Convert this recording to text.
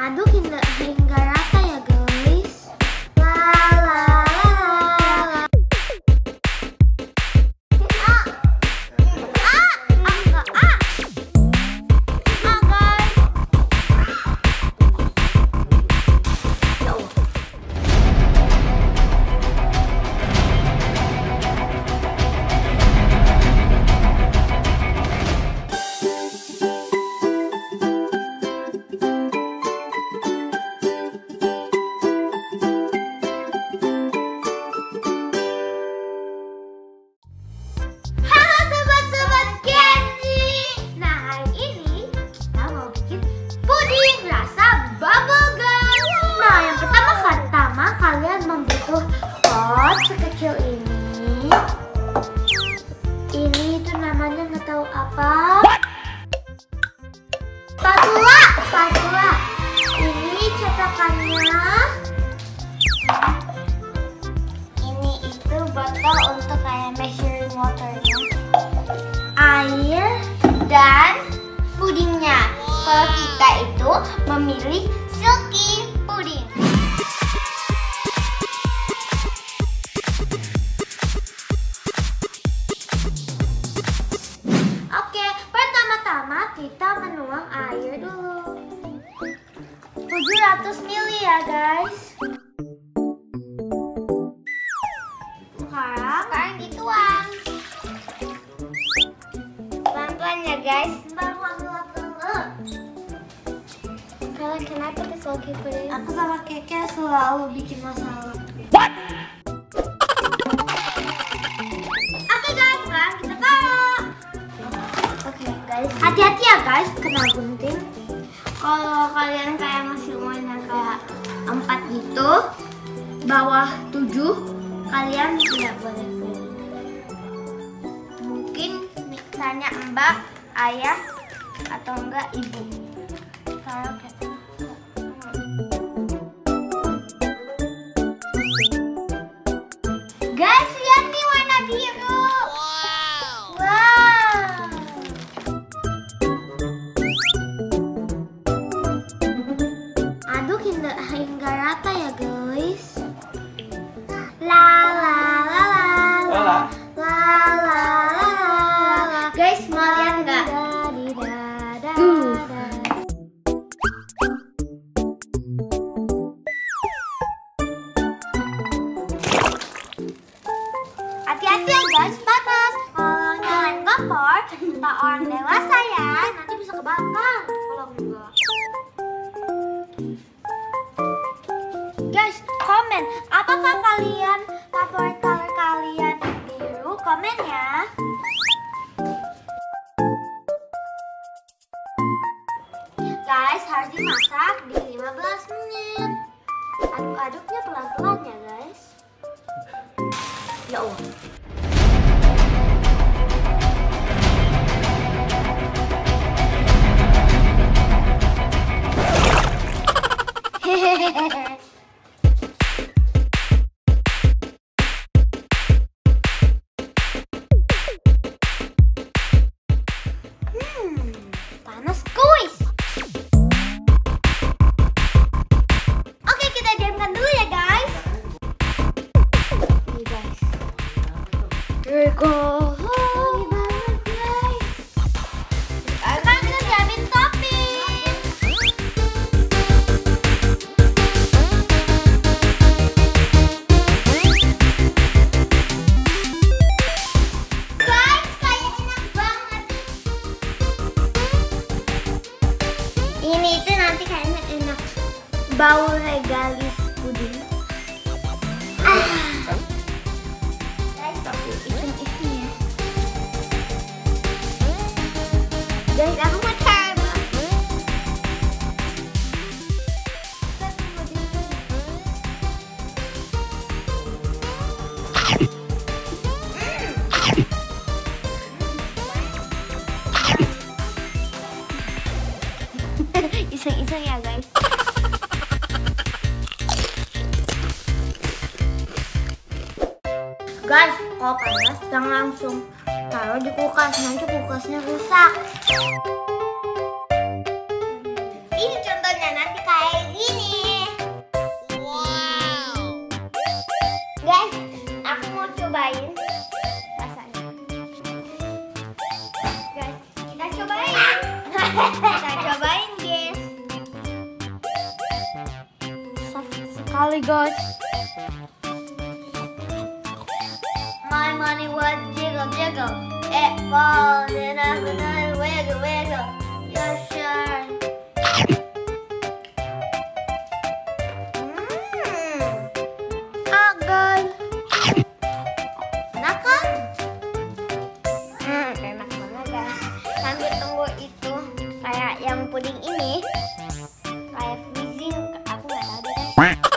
Aduk hingga rata ya guys. La la la la. Sekecil ini itu namanya nggak tahu apa. Spatula. Ini cetakannya. Ini itu botol untuk kayak measuring waternya, air dan pudingnya. Kalau kita itu memilih Silky Puding. Kita menuang air dulu 700 ml ya guys. Sekarang dituang pelan-pelan ya guys. Kalian kenapa pakai Silky Puding? Aku sama Keke selalu bikin masalah. Oke guys, sekarang kita taruh. Hati-hati ya guys, kena gunting. Kalau kalian kayak masih umurnya kayak 4 gitu, bawah 7, kalian tidak boleh beli. Mungkin misalnya mbak, ayah, atau enggak ibu. Kalau guys, lihat nih warna biru. Hingga rata ya guys. La la la la la la la. Guys, mau lihat nggak? Hati-hati ya guys, panas. Kalau nyalain kompor, kita orang dewasa ya, nanti bisa kebakar. Kalau enggak. Guys, komen apakah kalian favorit color kalian biru? Komen ya. Guys, harus dimasak di 15 menit. Aduk-aduknya pelan-pelan ya guys. Ya Allah. Hehehe. Panas kuis. Oke, kita diamkan dulu ya guys. Nih guys. Here we go. Wangi banget guys. Sekarang kita siapin topping. Guys, kayak enak banget. Ini itu nanti kayaknya enak. Bau regalis puding. Guys, isi ya. Guys, aku mau coba. Iseng-iseng ya guys. Guys, kalau panas jangan langsung taruh di kulkas, nanti kulkasnya rusak. Ini contohnya nanti kayak kali guys. My money was jiggle jiggle. It falls and I'm gonna wiggle wiggle. You're sure. Guys. Enak kan? Enak banget guys. Sambil tunggu itu kayak yang puding ini kayak freezing, aku nggak tahu deh guys.